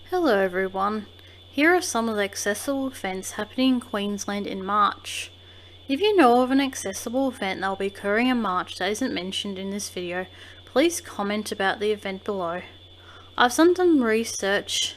Hello everyone, here are some of the accessible events happening in Queensland in March. If you know of an accessible event that will be occurring in March that isn't mentioned in this video, please comment about the event below. I've done some research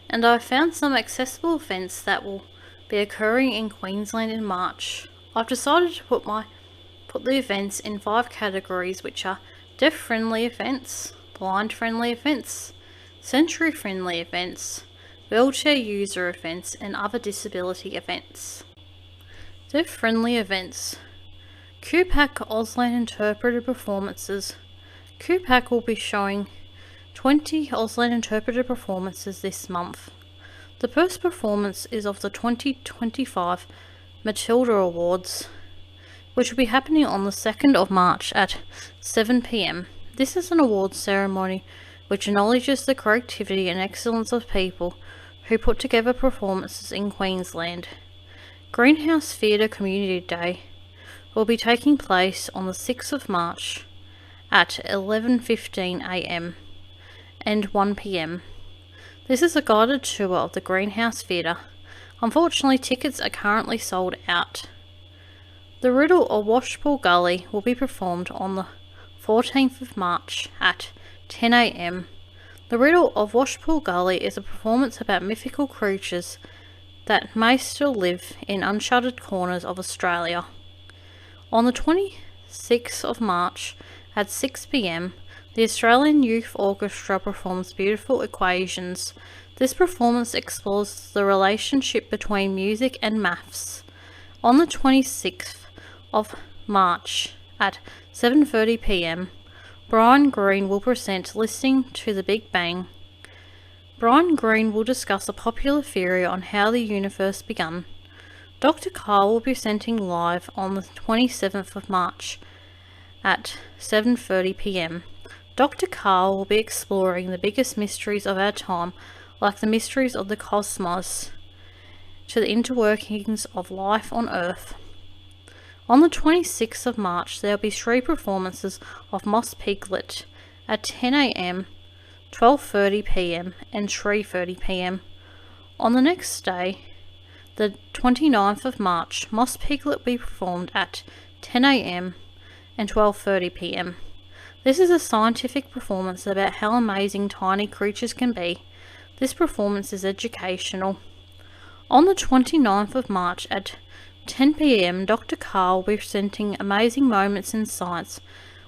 and I've found some accessible events that will be occurring in Queensland in March. I've decided to put the events in 5 categories, which are deaf-friendly events, blind-friendly events, sensory-friendly events, wheelchair user events, and other disability events. Deaf-friendly events. QPAC Auslan interpreted performances. QPAC will be showing 20 Auslan interpreted performances this month. The first performance is of the 2025 Matilda Awards, which will be happening on the 2nd of March at 7 p.m. This is an awards ceremony which acknowledges the creativity and excellence of people who put together performances in Queensland. Greenhouse Theatre Community Day will be taking place on the 6th of March at 11:15 a.m. and 1 p.m. This is a guided tour of the Greenhouse Theatre. Unfortunately, tickets are currently sold out. The Riddle of Washpool Gully will be performed on the 14th of March at 10 a.m. The Riddle of Washpool Gully is a performance about mythical creatures that may still live in uncharted corners of Australia. On the 26th of March at 6 p.m, the Australian Youth Orchestra performs Beautiful Equations. This performance explores the relationship between music and maths. On the 26th of March at 7:30 p.m, Brian Greene will present Listening to the Big Bang. Brian Greene will discuss a popular theory on how the universe began. Dr. Carl will be presenting live on the 27th of March at 7:30 p.m. Dr. Carl will be exploring the biggest mysteries of our time, like the mysteries of the cosmos to the interworkings of life on Earth. On the 26th of March, there will be 3 performances of Moss Piglet at 10 a.m, 12:30 p.m, and 3:30 p.m. On the next day, the 29th of March, Moss Piglet will be performed at 10 a.m. and 12:30 p.m. This is a scientific performance about how amazing tiny creatures can be. This performance is educational. On the 29th of March at 10 p.m, Dr. Carl will be presenting Amazing Moments in Science.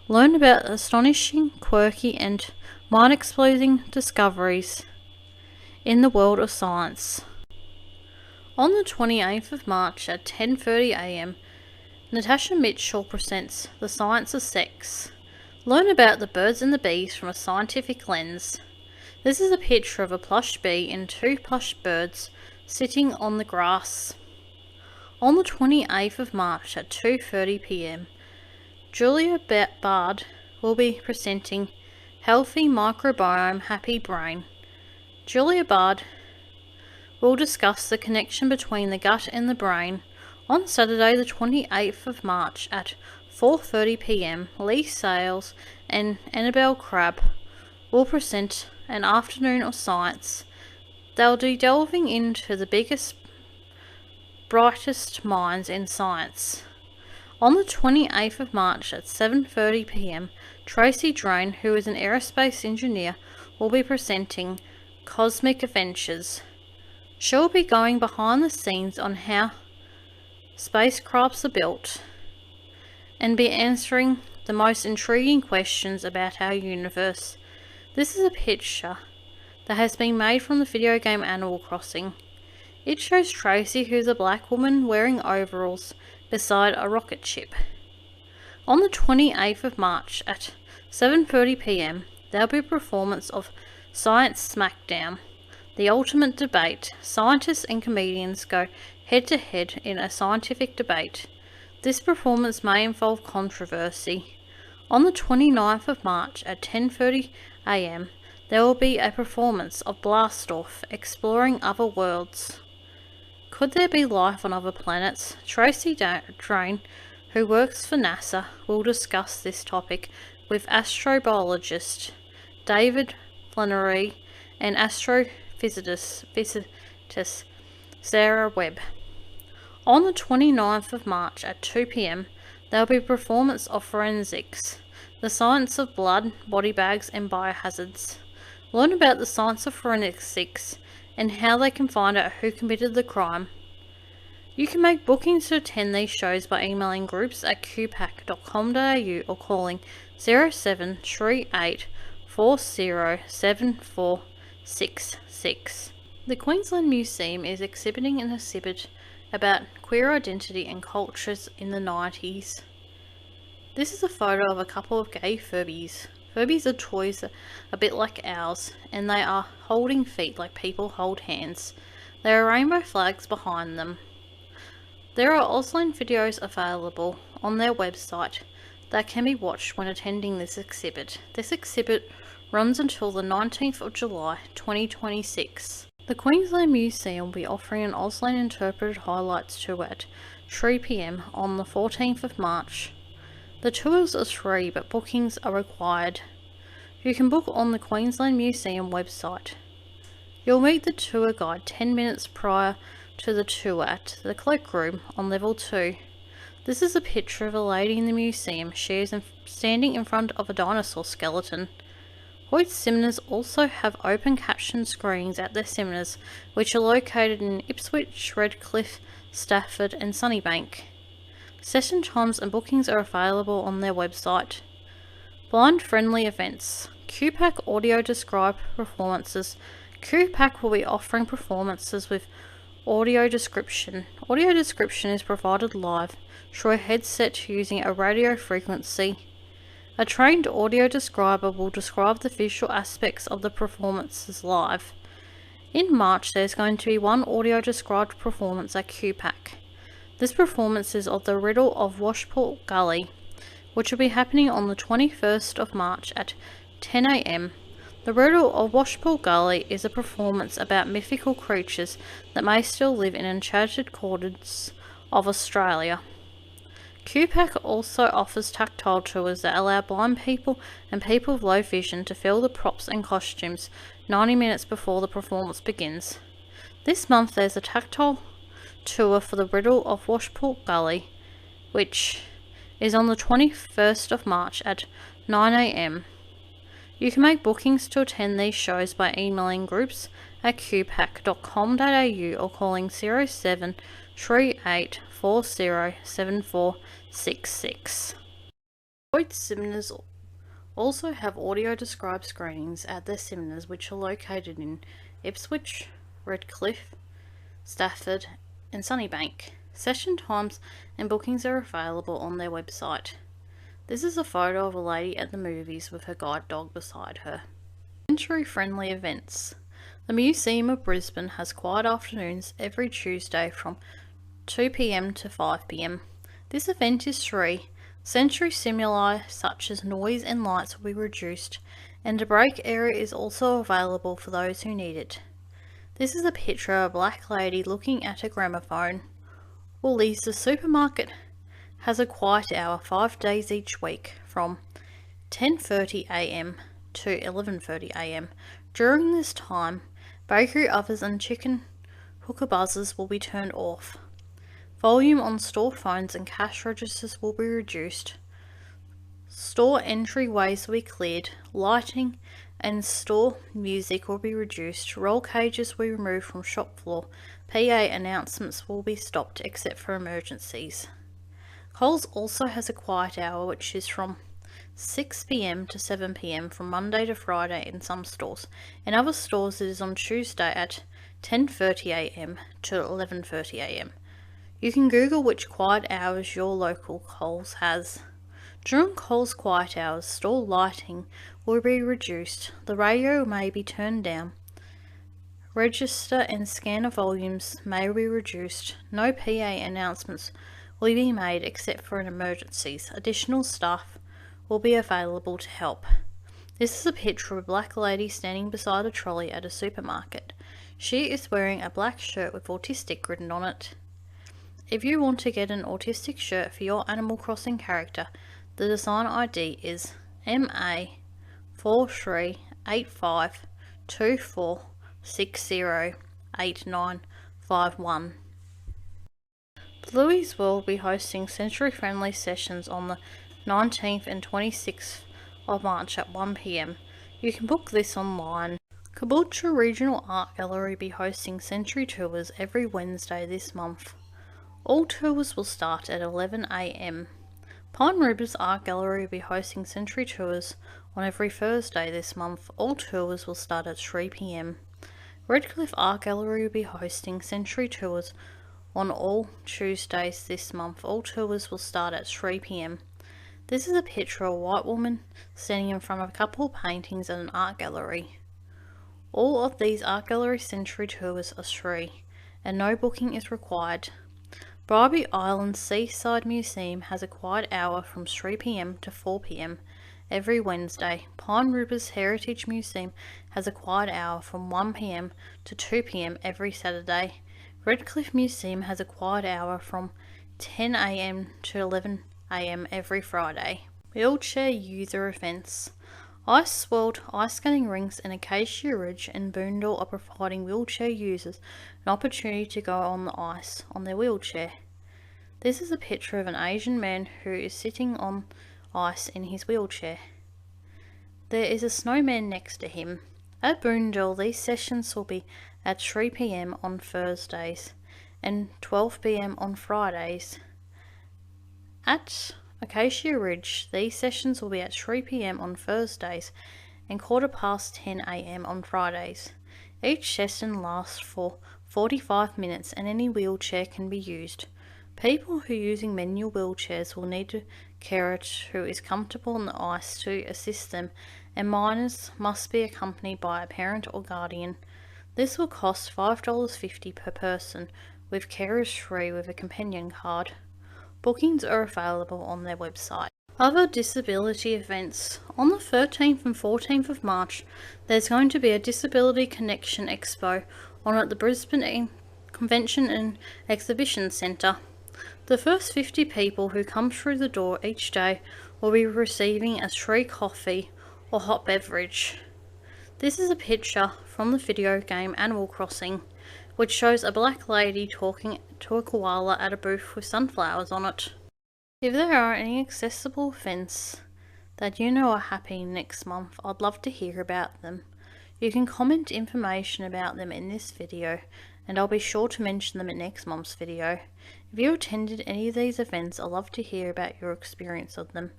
Learn about astonishing, quirky, and mind-exploding discoveries in the world of science. On the 28th of March at 10:30 a.m, Natasha Mitchell presents The Science of Sex. Learn about the birds and the bees from a scientific lens. This is a picture of a plush bee and 2 plush birds sitting on the grass. On the 28th of March at 2:30 p.m, Julia Bard will be presenting Healthy Microbiome Happy Brain. Julia Bard will discuss the connection between the gut and the brain. On Saturday the 28th of March at 4:30 p.m, Lee Sales and Annabelle Crabb will present An Afternoon of Science. They'll be delving into the biggest, brightest minds in science. On the 28th of March at 7:30 p.m, Tracy Drain, who is an aerospace engineer, will be presenting Cosmic Adventures. She'll be going behind the scenes on how spacecrafts are built and be answering the most intriguing questions about our universe. This is a picture that has been made from the video game Animal Crossing. It shows Tracy, who's a black woman wearing overalls, beside a rocket ship. On the 28th of March at 7:30 p.m, there will be a performance of Science Smackdown, the ultimate debate. Scientists and comedians go head-to-head in a scientific debate. This performance may involve controversy. On the 29th of March at 10:30 a.m, there will be a performance of Blast Off, Exploring Other Worlds. Could there be life on other planets? Tracy Drain, who works for NASA, will discuss this topic with astrobiologist David Flannery and astrophysicist visitus Sarah Webb. On the 29th of March at 2 p.m, there will be a performance of Forensics, the science of blood, body bags and biohazards. Learn about the science of forensics and how they can find out who committed the crime. You can make bookings to attend these shows by emailing groups at qpack.com.au or calling 0738 407466. The Queensland Museum is exhibiting an exhibit about queer identity and cultures in the 90s. This is a photo of a couple of gay Furbies. Furbies are toys a bit like ours, and they are holding feet like people hold hands. There are rainbow flags behind them. There are Auslan videos available on their website that can be watched when attending this exhibit. This exhibit runs until the 19th of July 2026. The Queensland Museum will be offering an Auslan interpreted highlights tour at 3 p.m. on the 14th of March. The tours are free but bookings are required. You can book on the Queensland Museum website. You'll meet the tour guide 10 minutes prior to the tour at the cloakroom on level 2. This is a picture of a lady in the museum. She is standing in front of a dinosaur skeleton. Hoyt seminars also have open caption screens at their seminars, which are located in Ipswich, Redcliffe, Stafford and Sunnybank. Session times and bookings are available on their website. Blind-friendly events. QPAC audio describe performances. QPAC will be offering performances with audio description. Audio description is provided live through a headset using a radio frequency. A trained audio describer will describe the visual aspects of the performances live. In March, there is going to be one audio described performance at QPAC. This performance is of the Riddle of Washport Gully, which will be happening on the 21st of March at 10 a.m. The Riddle of Washport Gully is a performance about mythical creatures that may still live in enchanted quarters of Australia. QPAC also offers tactile tours that allow blind people and people with low vision to feel the props and costumes 90 minutes before the performance begins. This month there's a tactile tour for the Riddle of Washport Gully, which is on the 21st of March at 9 a.m. You can make bookings to attend these shows by emailing groups at qpack.com.au or calling 0738 407466. Hoyt seminars also have audio described screenings at their seminars, which are located in Ipswich, Redcliffe, Stafford and Sunnybank. Session times and bookings are available on their website. This is a photo of a lady at the movies with her guide dog beside her. Sensory-friendly events. The Museum of Brisbane has quiet afternoons every Tuesday from 2 p.m. to 5 p.m. This event is free. Sensory stimuli such as noise and lights will be reduced, and a break area is also available for those who need it. This is a picture of a black lady looking at a gramophone. Woolies, the supermarket, has a quiet hour 5 days each week from 10:30 a.m. to 11:30 a.m. During this time, bakery ovens and chicken hooker buzzers will be turned off. Volume on store phones and cash registers will be reduced. Store entryways will be cleared. Lighting and store music will be reduced. Roll cages will be removed from shop floor. PA announcements will be stopped except for emergencies. Coles also has a quiet hour which is from 6 p.m. to 7 p.m. from Monday to Friday in some stores. In other stores it is on Tuesday at 10:30 a.m. to 11:30 a.m. You can Google which quiet hours your local Coles has. During Coles quiet hours, store lighting will be reduced. The radio may be turned down. Register and scanner volumes may be reduced. No PA announcements will be made except for in emergencies. Additional staff will be available to help. This is a picture of a black lady standing beside a trolley at a supermarket. She is wearing a black shirt with autistic written on it. If you want to get an autistic shirt for your Animal Crossing character, the design ID is MA438524 608951. Bluey's will be hosting sensory-friendly sessions on the 19th and 26th of March at 1 p.m. You can book this online. Caboolture Regional Art Gallery will be hosting sensory tours every Wednesday this month. All tours will start at 11 a.m. Pine Rivers Art Gallery will be hosting sensory tours on every Thursday this month. All tours will start at 3 p.m. Redcliffe Art Gallery will be hosting sensory tours on all Tuesdays this month. All tours will start at 3 p.m. This is a picture of a white woman standing in front of a couple of paintings at an art gallery. All of these art gallery sensory tours are free and no booking is required. Bribie Island Seaside Museum has a quiet hour from 3 p.m. to 4 p.m. every Wednesday. Pine Rivers Heritage Museum has a quiet hour from 1 p.m. to 2 p.m. every Saturday. Redcliffe Museum has a quiet hour from 10 a.m. to 11 a.m. every Friday. Wheelchair user events. Ice World, ice skating rinks in Acacia Ridge and Boondall are providing wheelchair users an opportunity to go on the ice on their wheelchair. This is a picture of an Asian man who is sitting on ice in his wheelchair. There is a snowman next to him. At Boondall, these sessions will be at 3 p.m. on Thursdays and 12 p.m. on Fridays. At Acacia Ridge, these sessions will be at 3 p.m. on Thursdays and 10:15 a.m. on Fridays. Each session lasts for 45 minutes and any wheelchair can be used. People who are using manual wheelchairs will need a carer who is comfortable on the ice to assist them, and minors must be accompanied by a parent or guardian. This will cost $5.50 per person, with carers free with a companion card. Bookings are available on their website. Other disability events. On the 13th and 14th of March, there's going to be a Disability Connection Expo on at the Brisbane Convention and Exhibition Centre. The first 50 people who come through the door each day will be receiving a free coffee or hot beverage. This is a picture from the video game Animal Crossing, which shows a black lady talking to a koala at a booth with sunflowers on it. If there are any accessible events that you know are happening next month, I'd love to hear about them. You can comment information about them in this video, and I'll be sure to mention them in next month's video. If you attended any of these events, I'd love to hear about your experience of them.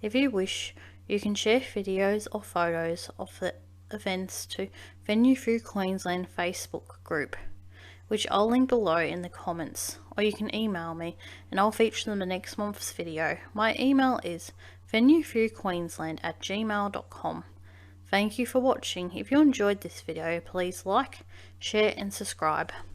If you wish, you can share videos or photos of the events to Venue Through Queensland Facebook group, which I'll link below in the comments, or you can email me and I'll feature them in next month's video. My email is venuethroughqueensland@gmail.com. Thank you for watching. If you enjoyed this video, please like, share and subscribe.